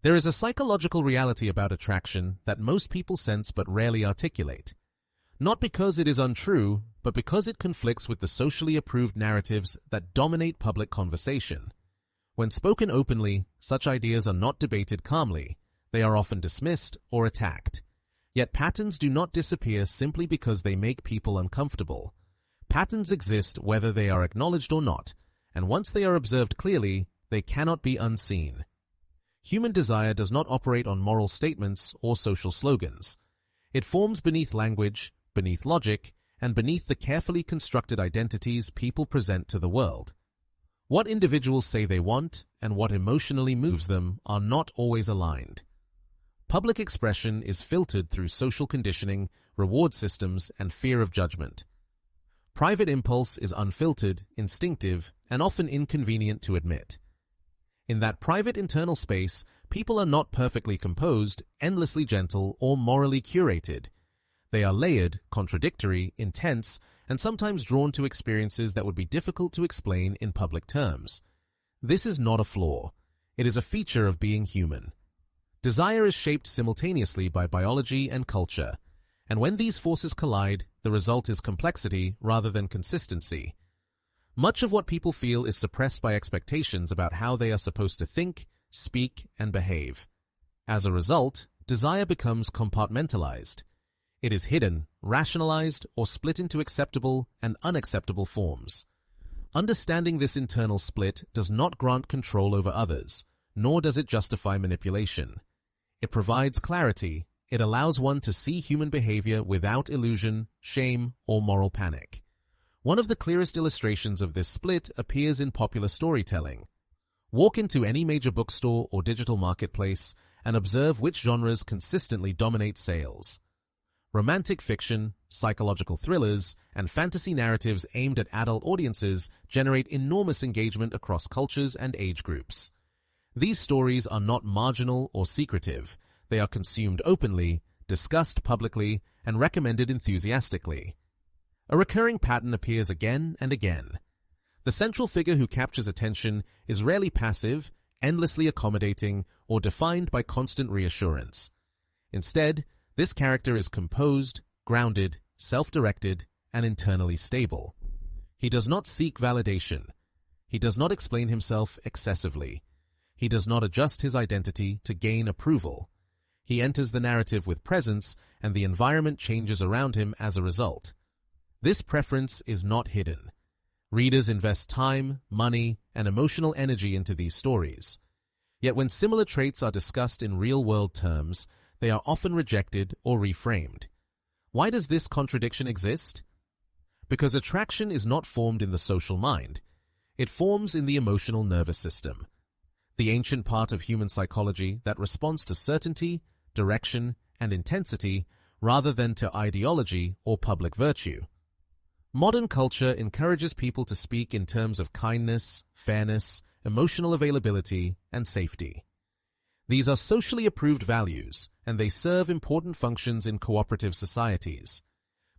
There is a psychological reality about attraction that most people sense but rarely articulate. Not because it is untrue, but because it conflicts with the socially approved narratives that dominate public conversation. When spoken openly, such ideas are not debated calmly. They are often dismissed or attacked. Yet patterns do not disappear simply because they make people uncomfortable. Patterns exist whether they are acknowledged or not, and once they are observed clearly, they cannot be unseen. Human desire does not operate on moral statements or social slogans. It forms beneath language, beneath logic, and beneath the carefully constructed identities people present to the world. What individuals say they want and what emotionally moves them are not always aligned. Public expression is filtered through social conditioning, reward systems, and fear of judgment. Private impulse is unfiltered, instinctive, and often inconvenient to admit. In that private internal space, people are not perfectly composed, endlessly gentle, or morally curated. They are layered, contradictory, intense, and sometimes drawn to experiences that would be difficult to explain in public terms. This is not a flaw. It is a feature of being human. Desire is shaped simultaneously by biology and culture, and when these forces collide, the result is complexity rather than consistency. Much of what people feel is suppressed by expectations about how they are supposed to think, speak, and behave. As a result, desire becomes compartmentalized. It is hidden, rationalized, or split into acceptable and unacceptable forms. Understanding this internal split does not grant control over others, nor does it justify manipulation. It provides clarity. It allows one to see human behavior without illusion, shame, or moral panic. One of the clearest illustrations of this split appears in popular storytelling. Walk into any major bookstore or digital marketplace and observe which genres consistently dominate sales. Romantic fiction, psychological thrillers, and fantasy narratives aimed at adult audiences generate enormous engagement across cultures and age groups. These stories are not marginal or secretive. They are consumed openly, discussed publicly, and recommended enthusiastically. A recurring pattern appears again and again. The central figure who captures attention is rarely passive, endlessly accommodating, or defined by constant reassurance. Instead, this character is composed, grounded, self-directed, and internally stable. He does not seek validation. He does not explain himself excessively. He does not adjust his identity to gain approval. He enters the narrative with presence, and the environment changes around him as a result. This preference is not hidden. Readers invest time, money, and emotional energy into these stories. Yet when similar traits are discussed in real-world terms, they are often rejected or reframed. Why does this contradiction exist? Because attraction is not formed in the social mind. It forms in the emotional nervous system, the ancient part of human psychology that responds to certainty, direction, and intensity rather than to ideology or public virtue. Modern culture encourages people to speak in terms of kindness, fairness, emotional availability, and safety. These are socially approved values, and they serve important functions in cooperative societies.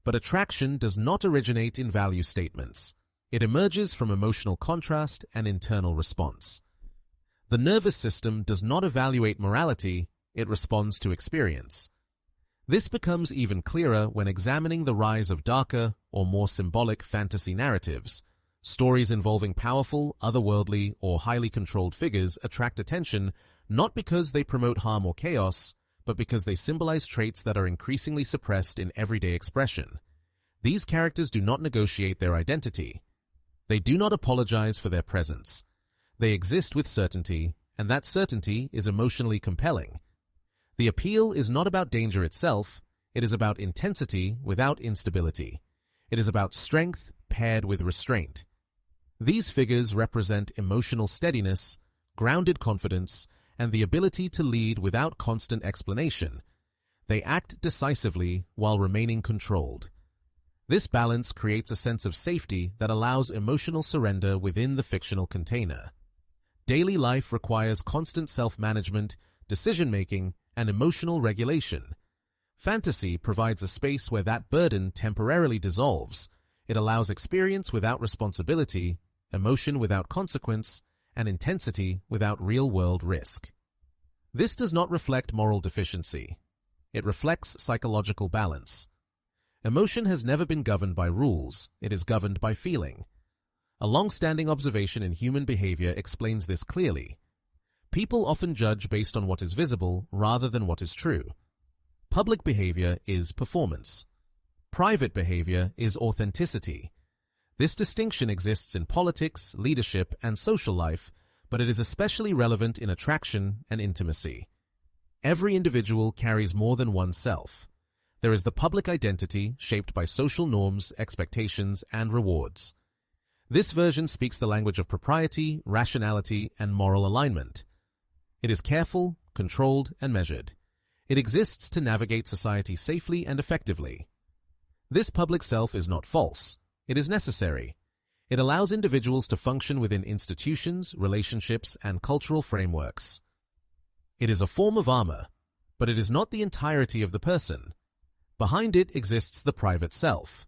But attraction does not originate in value statements. It emerges from emotional contrast and internal response. The nervous system does not evaluate morality, it responds to experience. This becomes even clearer when examining the rise of darker or more symbolic fantasy narratives. Stories involving powerful, otherworldly, or highly controlled figures attract attention not because they promote harm or chaos, but because they symbolize traits that are increasingly suppressed in everyday expression. These characters do not negotiate their identity. They do not apologize for their presence. They exist with certainty, and that certainty is emotionally compelling. The appeal is not about danger itself, it is about intensity without instability. It is about strength paired with restraint. These figures represent emotional steadiness, grounded confidence, and the ability to lead without constant explanation. They act decisively while remaining controlled. This balance creates a sense of safety that allows emotional surrender within the fictional container. Daily life requires constant self-management, decision-making, and emotional regulation. Fantasy provides a space where that burden temporarily dissolves. It allows experience without responsibility, emotion without consequence, and intensity without real-world risk. This does not reflect moral deficiency. It reflects psychological balance. Emotion has never been governed by rules, it is governed by feeling. A long-standing observation in human behavior explains this clearly. People often judge based on what is visible rather than what is true. Public behavior is performance. Private behavior is authenticity. This distinction exists in politics, leadership, and social life, but it is especially relevant in attraction and intimacy. Every individual carries more than one self. There is the public identity shaped by social norms, expectations, and rewards. This version speaks the language of propriety, rationality, and moral alignment. It is careful, controlled, and measured. It exists to navigate society safely and effectively. This public self is not false. It is necessary. It allows individuals to function within institutions, relationships, and cultural frameworks. It is a form of armor, but it is not the entirety of the person. Behind it exists the private self.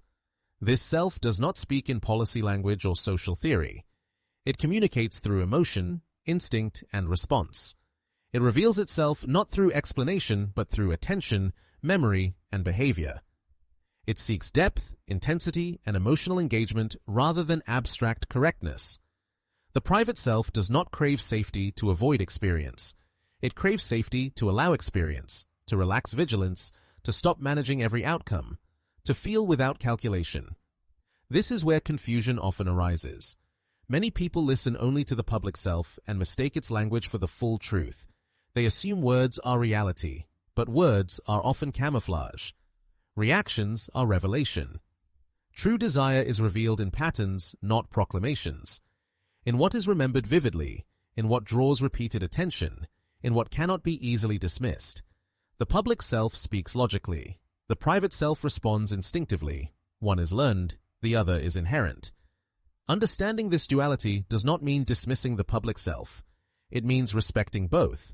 This self does not speak in policy language or social theory. It communicates through emotion, instinct, and response. It reveals itself not through explanation, but through attention, memory, and behavior. It seeks depth, intensity, and emotional engagement rather than abstract correctness. The private self does not crave safety to avoid experience. It craves safety to allow experience, to relax vigilance, to stop managing every outcome, to feel without calculation. This is where confusion often arises. Many people listen only to the public self and mistake its language for the full truth. They assume words are reality, but words are often camouflage. Reactions are revelation. True desire is revealed in patterns, not proclamations. In what is remembered vividly, in what draws repeated attention, in what cannot be easily dismissed. The public self speaks logically. The private self responds instinctively. One is learned, the other is inherent. Understanding this duality does not mean dismissing the public self. It means respecting both.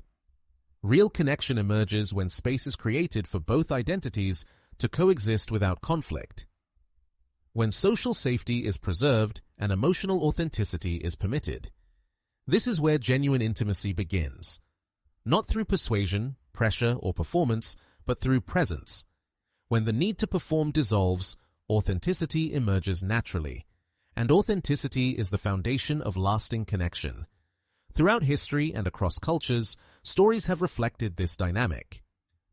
Real connection emerges when space is created for both identities to coexist without conflict. When social safety is preserved and emotional authenticity is permitted. This is where genuine intimacy begins. Not through persuasion, pressure, or performance, but through presence. When the need to perform dissolves, authenticity emerges naturally. And authenticity is the foundation of lasting connection. Throughout history and across cultures, stories have reflected this dynamic.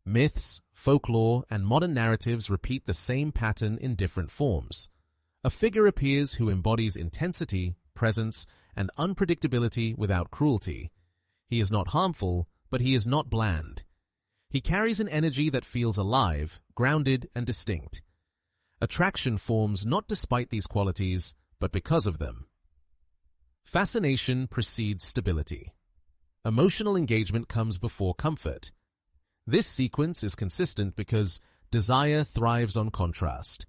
Myths, folklore, and modern narratives repeat the same pattern in different forms. A figure appears who embodies intensity, presence, and unpredictability without cruelty. He is not harmful, but he is not bland. He carries an energy that feels alive, grounded, and distinct. Attraction forms not despite these qualities, but because of them. Fascination precedes stability. Emotional engagement comes before comfort. This sequence is consistent because desire thrives on contrast.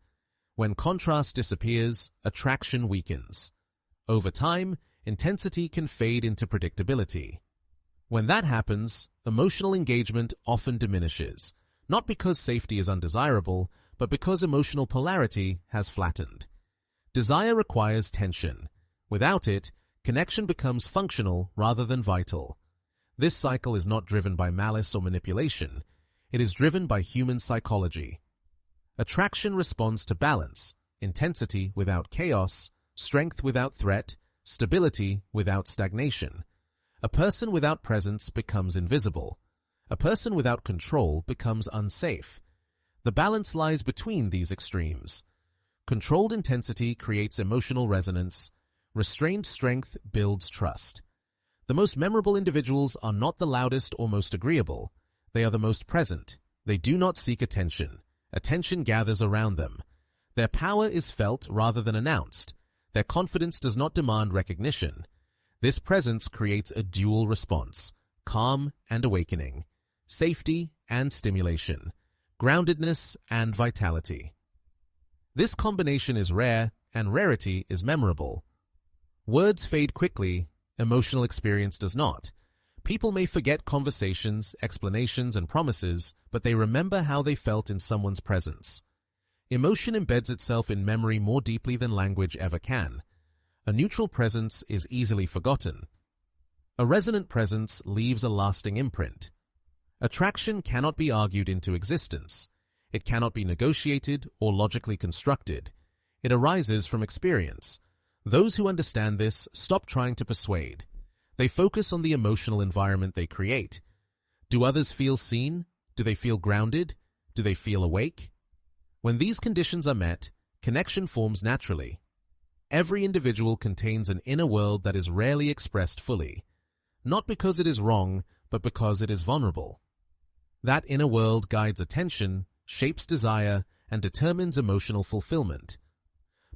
When contrast disappears, attraction weakens. Over time, intensity can fade into predictability. When that happens, emotional engagement often diminishes, not because safety is undesirable, but because emotional polarity has flattened. Desire requires tension. Without it, connection becomes functional rather than vital. This cycle is not driven by malice or manipulation. It is driven by human psychology. Attraction responds to balance, intensity without chaos, strength without threat, stability without stagnation. A person without presence becomes invisible. A person without control becomes unsafe. The balance lies between these extremes. Controlled intensity creates emotional resonance. Restrained strength builds trust. The most memorable individuals are not the loudest or most agreeable. They are the most present. They do not seek attention. Attention gathers around them. Their power is felt rather than announced. Their confidence does not demand recognition. This presence creates a dual response, calm and awakening, safety and stimulation, groundedness and vitality. This combination is rare, and rarity is memorable. Words fade quickly, emotional experience does not. People may forget conversations, explanations, and promises, but they remember how they felt in someone's presence. Emotion embeds itself in memory more deeply than language ever can. A neutral presence is easily forgotten. A resonant presence leaves a lasting imprint. Attraction cannot be argued into existence. It cannot be negotiated or logically constructed. It arises from experience. Those who understand this stop trying to persuade. They focus on the emotional environment they create. Do others feel seen? Do they feel grounded? Do they feel awake? When these conditions are met, connection forms naturally. Every individual contains an inner world that is rarely expressed fully, not because it is wrong, but because it is vulnerable. That inner world guides attention, shapes desire, and determines emotional fulfillment.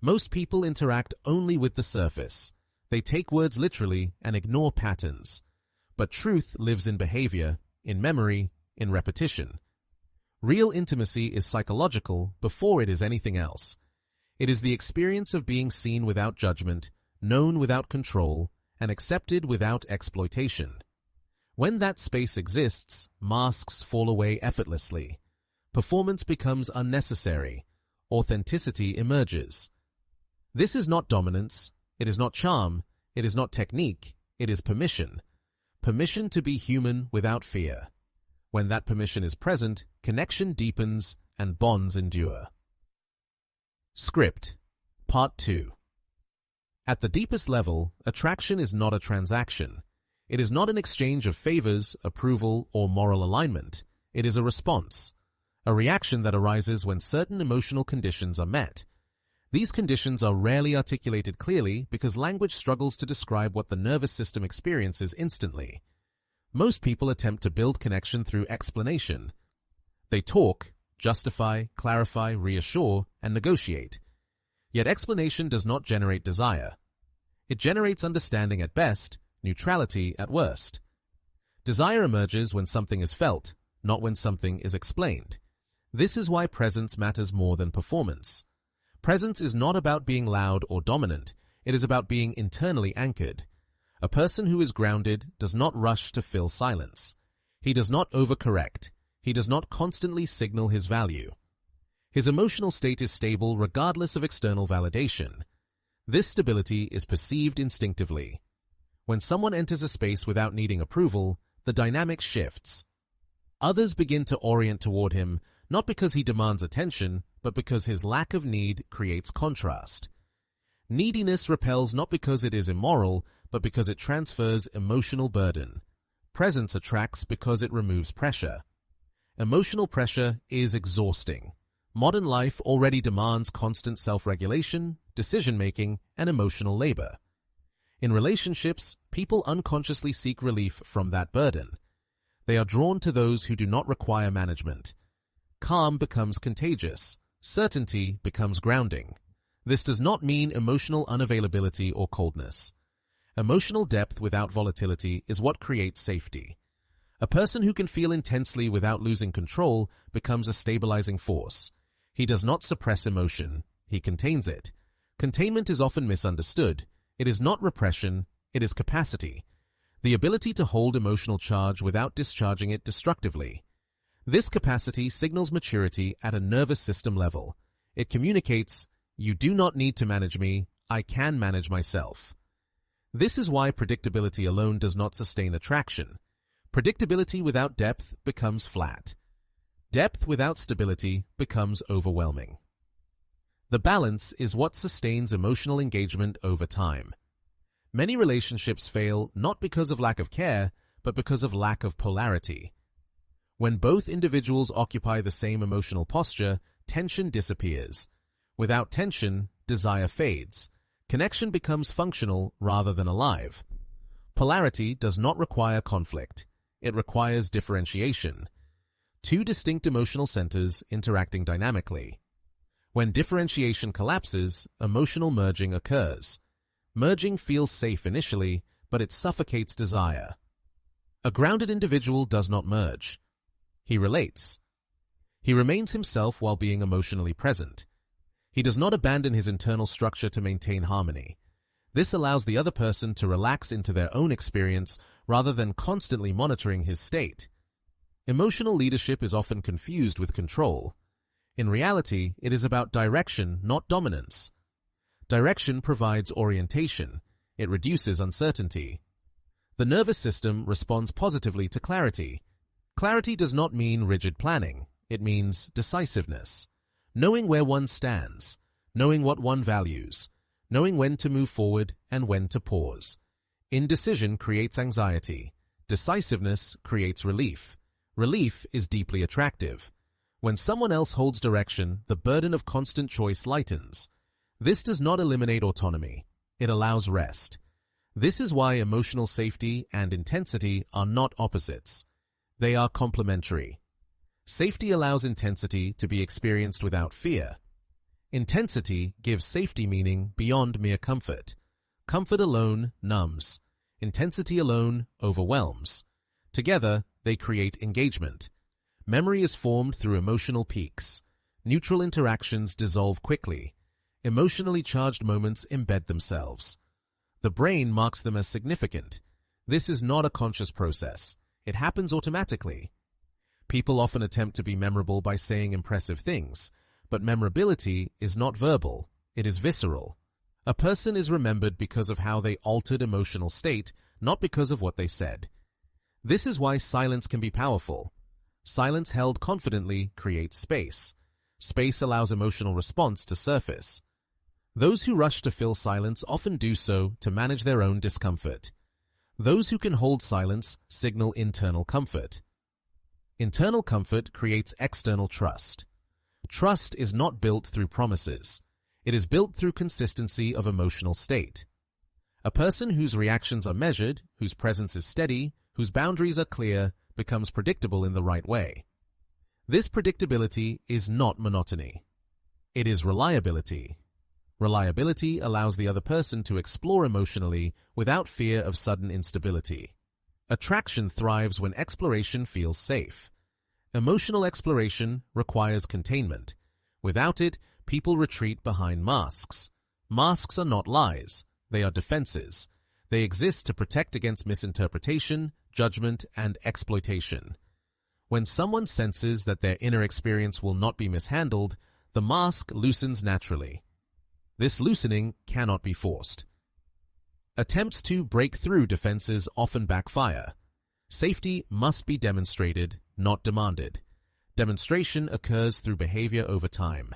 Most people interact only with the surface. They take words literally and ignore patterns. But truth lives in behavior, in memory, in repetition. Real intimacy is psychological before it is anything else. It is the experience of being seen without judgment, known without control, and accepted without exploitation. When that space exists, masks fall away effortlessly. Performance becomes unnecessary. Authenticity emerges. This is not dominance. It is not charm. It is not technique. It is permission. Permission to be human without fear. When that permission is present, connection deepens and bonds endure. Script. Part 2. At the deepest level, attraction is not a transaction. It is not an exchange of favors, approval, or moral alignment. It is a response, a reaction that arises when certain emotional conditions are met. These conditions are rarely articulated clearly because language struggles to describe what the nervous system experiences instantly. Most people attempt to build connection through explanation. They talk, justify, clarify, reassure, and negotiate. Yet explanation does not generate desire. It generates understanding at best, neutrality at worst. Desire emerges when something is felt, not when something is explained. This is why presence matters more than performance. Presence is not about being loud or dominant. It is about being internally anchored. A person who is grounded does not rush to fill silence. He does not overcorrect. He does not constantly signal his value. His emotional state is stable regardless of external validation. This stability is perceived instinctively. When someone enters a space without needing approval, the dynamic shifts. Others begin to orient toward him, not because he demands attention, but because his lack of need creates contrast. Neediness repels not because it is immoral, but because it transfers emotional burden. Presence attracts because it removes pressure. Emotional pressure is exhausting. Modern life already demands constant self-regulation, decision-making, and emotional labor. In relationships, people unconsciously seek relief from that burden. They are drawn to those who do not require management. Calm becomes contagious. Certainty becomes grounding. This does not mean emotional unavailability or coldness. Emotional depth without volatility is what creates safety. A person who can feel intensely without losing control becomes a stabilizing force. He does not suppress emotion. He contains it. Containment is often misunderstood. It is not repression. It is capacity. The ability to hold emotional charge without discharging it destructively. This capacity signals maturity at a nervous system level. It communicates, "You do not need to manage me. I can manage myself." This is why predictability alone does not sustain attraction. Predictability without depth becomes flat. Depth without stability becomes overwhelming. The balance is what sustains emotional engagement over time. Many relationships fail not because of lack of care, but because of lack of polarity. When both individuals occupy the same emotional posture, tension disappears. Without tension, desire fades. Connection becomes functional rather than alive. Polarity does not require conflict. It requires differentiation. Two distinct emotional centers interacting dynamically. When differentiation collapses, emotional merging occurs. Merging feels safe initially, but it suffocates desire. A grounded individual does not merge. He relates. He remains himself while being emotionally present. He does not abandon his internal structure to maintain harmony. This allows the other person to relax into their own experience rather than constantly monitoring his state. Emotional leadership is often confused with control. In reality, it is about direction, not dominance. Direction provides orientation. It reduces uncertainty. The nervous system responds positively to clarity. Clarity does not mean rigid planning. It means decisiveness. Knowing where one stands, knowing what one values, knowing when to move forward and when to pause. Indecision creates anxiety. Decisiveness creates relief. Relief is deeply attractive. When someone else holds direction, the burden of constant choice lightens. This does not eliminate autonomy. It allows rest. This is why emotional safety and intensity are not opposites. They are complementary. Safety allows intensity to be experienced without fear. Intensity gives safety meaning beyond mere comfort. Comfort alone numbs. Intensity alone overwhelms. Together, they create engagement. Memory is formed through emotional peaks. Neutral interactions dissolve quickly. Emotionally charged moments embed themselves. The brain marks them as significant. This is not a conscious process. It happens automatically. People often attempt to be memorable by saying impressive things, but memorability is not verbal, it is visceral. A person is remembered because of how they altered emotional state, not because of what they said. This is why silence can be powerful. Silence held confidently creates space. Space allows emotional response to surface. Those who rush to fill silence often do so to manage their own discomfort. Those who can hold silence signal internal comfort. Internal comfort creates external trust. Trust is not built through promises. It is built through consistency of emotional state. A person whose reactions are measured, whose presence is steady, whose boundaries are clear, becomes predictable in the right way. This predictability is not monotony. It is reliability. Reliability allows the other person to explore emotionally without fear of sudden instability. Attraction thrives when exploration feels safe. Emotional exploration requires containment. Without it, people retreat behind masks. Masks are not lies. They are defenses. They exist to protect against misinterpretation, judgment, and exploitation. When someone senses that their inner experience will not be mishandled, the mask loosens naturally. This loosening cannot be forced. Attempts to break through defenses often backfire. Safety must be demonstrated, not demanded. Demonstration occurs through behavior over time,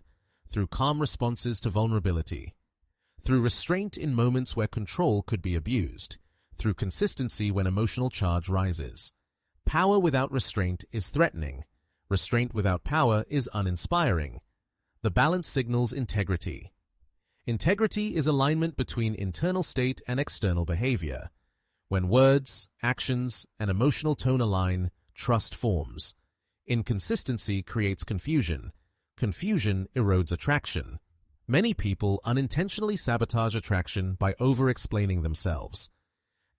through calm responses to vulnerability, through restraint in moments where control could be abused, through consistency when emotional charge rises. Power without restraint is threatening. Restraint without power is uninspiring. The balance signals integrity. Integrity is alignment between internal state and external behavior. When words, actions, and emotional tone align, trust forms. Inconsistency creates confusion. Confusion erodes attraction. Many people unintentionally sabotage attraction by over-explaining themselves.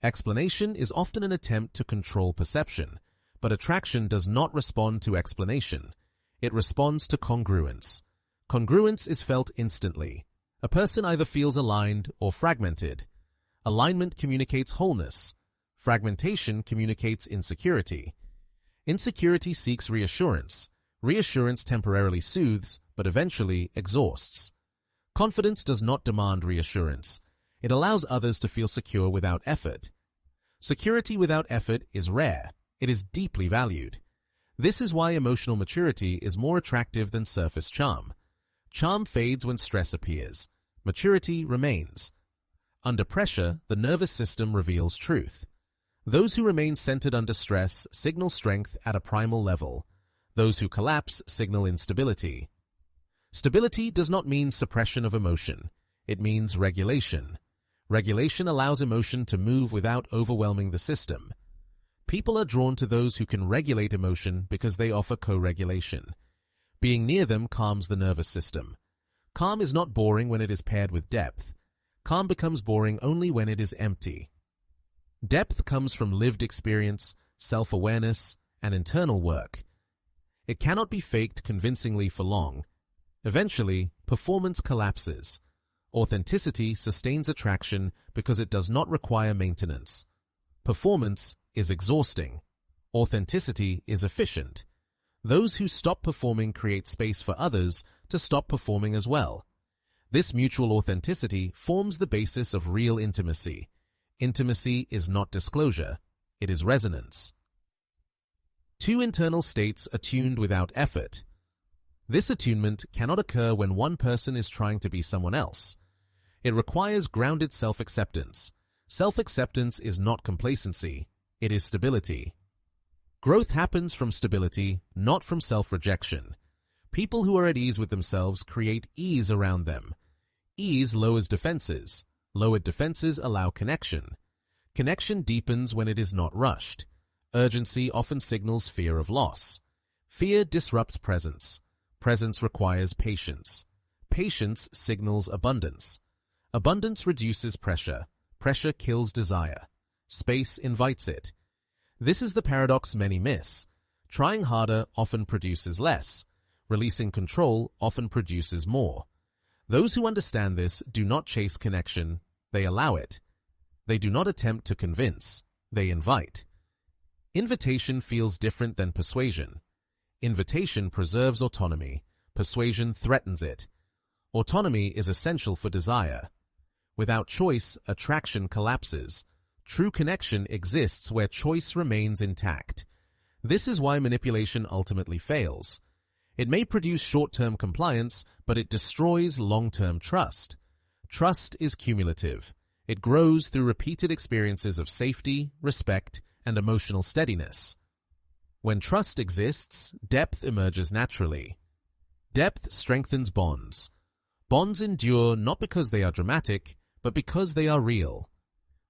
Explanation is often an attempt to control perception, but attraction does not respond to explanation. It responds to congruence. Congruence is felt instantly. A person either feels aligned or fragmented. Alignment communicates wholeness. Fragmentation communicates insecurity. Insecurity seeks reassurance. Reassurance temporarily soothes, but eventually exhausts. Confidence does not demand reassurance. It allows others to feel secure without effort. Security without effort is rare. It is deeply valued. This is why emotional maturity is more attractive than surface charm. Charm fades when stress appears. Maturity remains. Under pressure, the nervous system reveals truth. Those who remain centered under stress signal strength at a primal level. Those who collapse signal instability. Stability does not mean suppression of emotion. It means regulation. Regulation allows emotion to move without overwhelming the system. People are drawn to those who can regulate emotion because they offer co-regulation. Being near them calms the nervous system. Calm is not boring when it is paired with depth. Calm becomes boring only when it is empty. Depth comes from lived experience, self-awareness, and internal work. It cannot be faked convincingly for long. Eventually, performance collapses. Authenticity sustains attraction because it does not require maintenance. Performance is exhausting. Authenticity is efficient. Those who stop performing create space for others to stop performing as well. This mutual authenticity forms the basis of real intimacy. Intimacy is not disclosure, it is resonance. Two internal states attuned without effort. This attunement cannot occur when one person is trying to be someone else. It requires grounded self-acceptance. Self-acceptance is not complacency, it is stability. Growth happens from stability, not from self-rejection. People who are at ease with themselves create ease around them. Ease lowers defenses. Lowered defenses allow connection. Connection deepens when it is not rushed. Urgency often signals fear of loss. Fear disrupts presence. Presence requires patience. Patience signals abundance. Abundance reduces pressure. Pressure kills desire. Space invites it. This is the paradox many miss. Trying harder often produces less. Releasing control often produces more. Those who understand this do not chase connection, they allow it. They do not attempt to convince, they invite. Invitation feels different than persuasion. Invitation preserves autonomy. Persuasion threatens it. Autonomy is essential for desire. Without choice, attraction collapses. True connection exists where choice remains intact. This is why manipulation ultimately fails. It may produce short-term compliance, but it destroys long-term trust. Trust is cumulative. It grows through repeated experiences of safety, respect, and emotional steadiness. When trust exists, depth emerges naturally. Depth strengthens bonds. Bonds endure not because they are dramatic, but because they are real.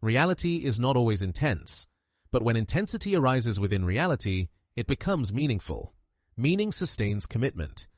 Reality is not always intense, but when intensity arises within reality, it becomes meaningful. Meaning sustains commitment.